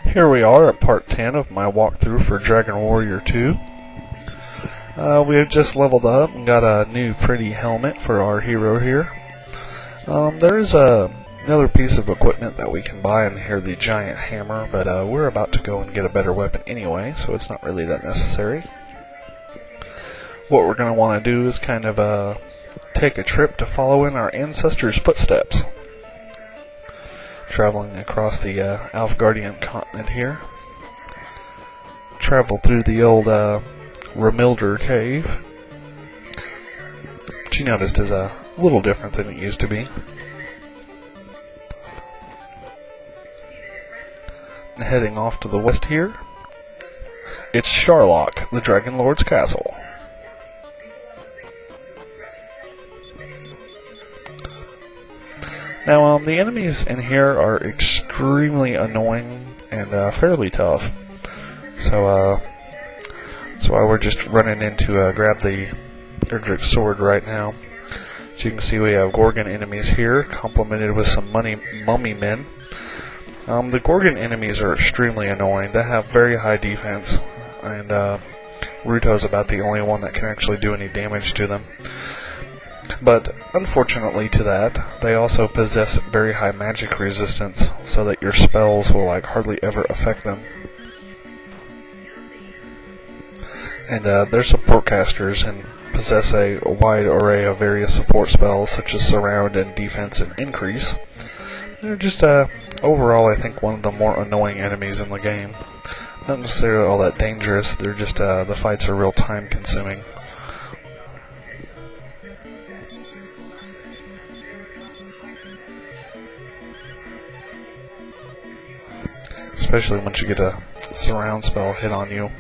Here we are at part 10 of my walkthrough for Dragon Warrior 2. We have just leveled up and got a new pretty helmet for our hero here. There's another piece of equipment that we can buy in here, the giant hammer, but we're about to go and get a better weapon anyway, so it's not really that necessary. What we're going to want to do is kind of take a trip to follow in our ancestors' footsteps. Traveling across the Alfguardian continent here. Travel through the old Remilder cave, which you noticed is a little different than it used to be. And heading off to the west here, it's Sharlock, the Dragon Lord's castle. Now, the enemies in here are extremely annoying and fairly tough. So that's why we're just running in to grab the Erdrick sword right now. As you can see, we have Gorgon enemies here, complemented with some mummy men. The Gorgon enemies are extremely annoying. They have very high defense, and Ruto's about the only one that can actually do any damage to them. But unfortunately to that, they also possess very high magic resistance, so that your spells will hardly ever affect them. And they're support casters and possess a wide array of various support spells such as Surround and Defense and Increase. They're just overall, I think, one of the more annoying enemies in the game. Not necessarily all that dangerous, they're just the fights are real time consuming. Especially once you get a surround spell hit on you.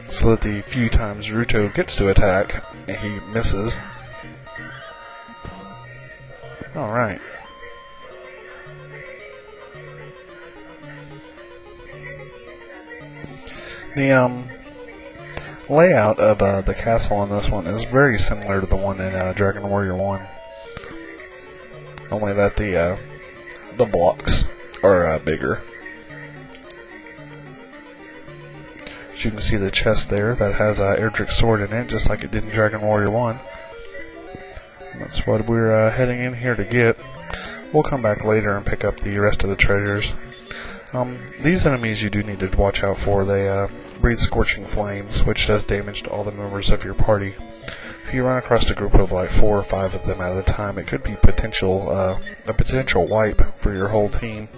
So that the few times Ruto gets to attack, he misses. Alright. The layout of the castle on this one is very similar to the one in Dragon Warrior 1. Only that the blocks are bigger. As you can see the chest there that has Erdrick's sword in it, just like it did in Dragon Warrior 1. That's what we're heading in here to get. We'll come back later and pick up the rest of the treasures. These enemies you do need to watch out for. They breathe scorching flames, which does damage to all the members of your party. If you run across a group of 4 or 5 of them at a time, it could be a potential wipe for your whole team.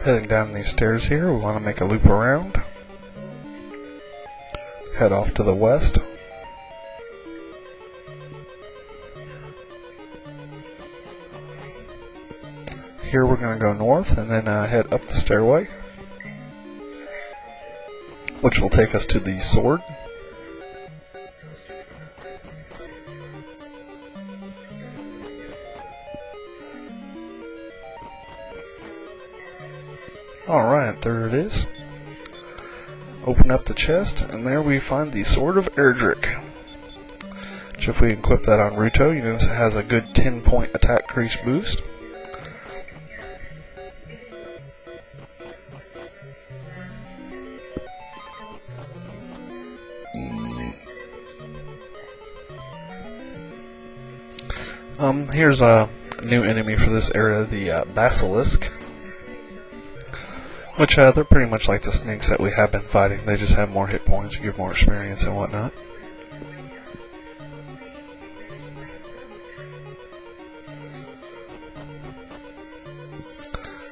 Heading down these stairs here, we want to make a loop around. Head off to the west. Here we're going to go north and then head up the stairway, which will take us to the sword. Alright, there it is. Open up the chest, and there we find the Sword of Erdrick. Which, if we equip that on Ruto, you notice it has a good 10-point attack increase boost. Here's a new enemy for this area, the Basilisk. Which, they're pretty much like the snakes that we have been fighting. They just have more hit points, give more experience and whatnot.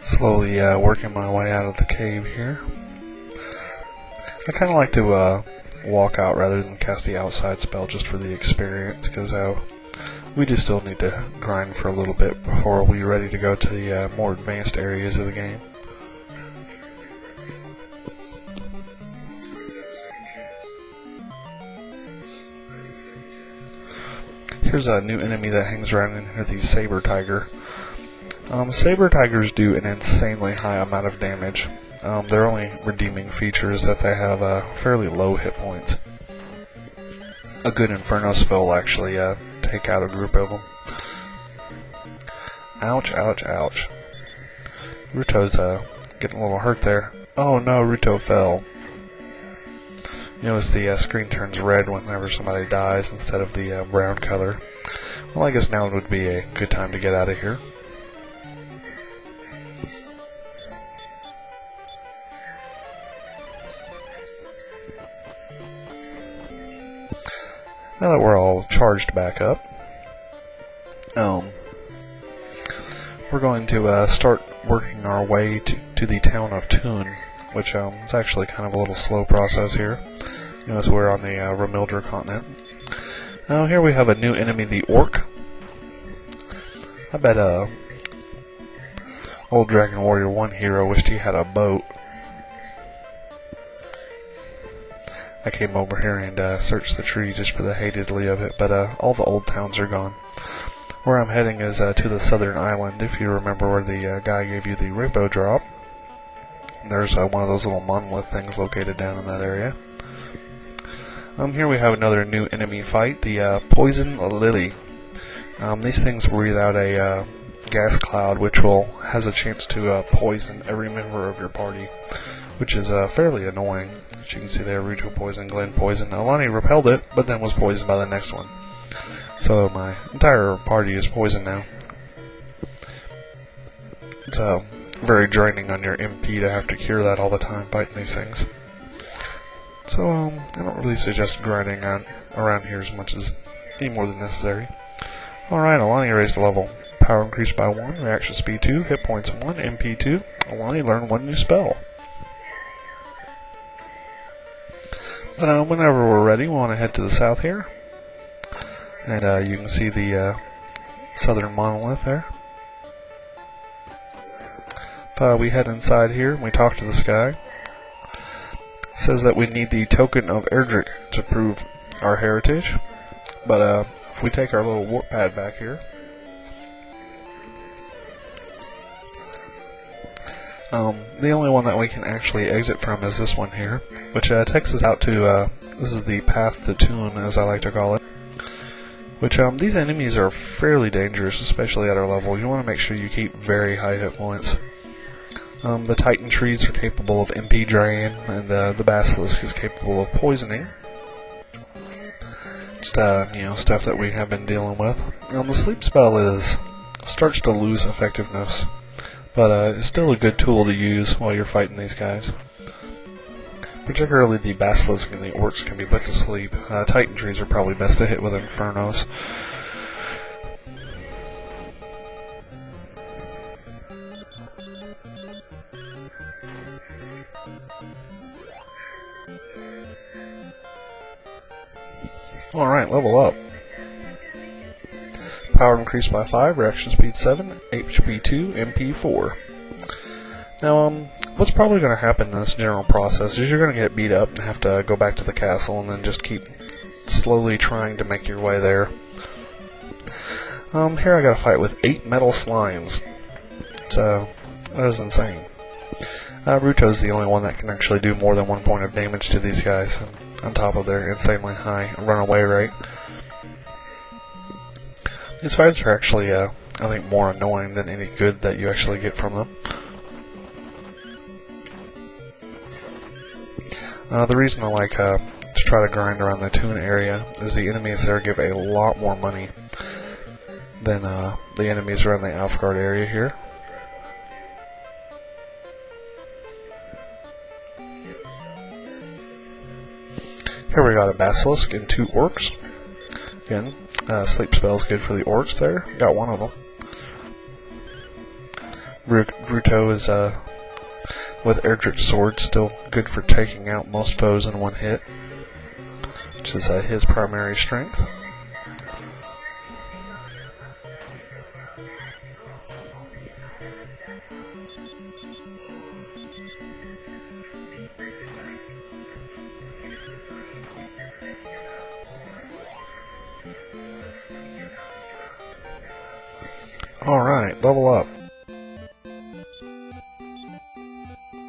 Slowly working my way out of the cave here. I kind of like to walk out rather than cast the outside spell just for the experience, because we do still need to grind for a little bit before we're ready to go to the more advanced areas of the game. Here's a new enemy that hangs around in here, the Saber Tiger. Saber tigers do an insanely high amount of damage. Their only redeeming feature is that they have fairly low hit points. A good Inferno spell will actually take out a group of them. Ouch, ouch, ouch. Ruto's getting a little hurt there. Oh no, Ruto fell. You notice the screen turns red whenever somebody dies instead of the brown color. Well, I guess now would be a good time to get out of here. Now that we're all charged back up, we're going to start working our way to the town of Toon, which is actually kind of a little slow process here. You notice we're on the Remildr continent. Now here we have a new enemy, the Orc. I bet old Dragon Warrior 1 hero wished he had a boat. I came over here and searched the tree just for the hatedly of it, but all the old towns are gone. Where I'm heading is to the southern island, if you remember where the guy gave you the rainbow drop. There's one of those little monolith things located down in that area. Here we have another new enemy fight, the Poison Lily. These things breathe out a gas cloud which has a chance to poison every member of your party, which is fairly annoying. As you can see there, Ruto poison, Glenn poison. Alani repelled it, but then was poisoned by the next one. So my entire party is poisoned now. It's very draining on your MP to have to cure that all the time fighting these things. So I don't really suggest grinding around here as much as any more than necessary. Alright, Alani raised a level. Power increased by 1, reaction speed 2, hit points 1, MP 2. Alani learned 1 new spell. But whenever we're ready, we want to head to the south here. And you can see the southern monolith there. We head inside here and we talk to this guy. It says that we need the token of Erdrick to prove our heritage. But if we take our little warp pad back here, the only one that we can actually exit from is this one here, which takes us out to, this is the path to Toon, as I like to call it. Which, these enemies are fairly dangerous, especially at our level. You want to make sure you keep very high hit points. The Titan trees are capable of MP drain, and the Basilisk is capable of poisoning. Just, stuff that we have been dealing with. The sleep spell starts to lose effectiveness, but it's still a good tool to use while you're fighting these guys. Particularly the Basilisk and the Orcs can be put to sleep. Titan trees are probably best to hit with Infernos. Alright, level up. Power increased by 5, reaction speed 7, HP 2, MP 4. Now, what's probably going to happen in this general process is you're going to get beat up and have to go back to the castle and then just keep slowly trying to make your way there. Here I got a fight with 8 metal slimes. So, that is insane. Ruto's the only one that can actually do more than 1 point of damage to these guys, on top of their insanely high runaway rate. These fights are actually, I think, more annoying than any good that you actually get from them. The reason I like to try to grind around the Toon area is the enemies there give a lot more money than the enemies around the alfguard area here. Here we got a Basilisk and 2 Orcs. Again, sleep spell is good for the Orcs there. Got one of them. Ruto is with Erdrick's sword, still good for taking out most foes in 1 hit, which is his primary strength. Alright, level up.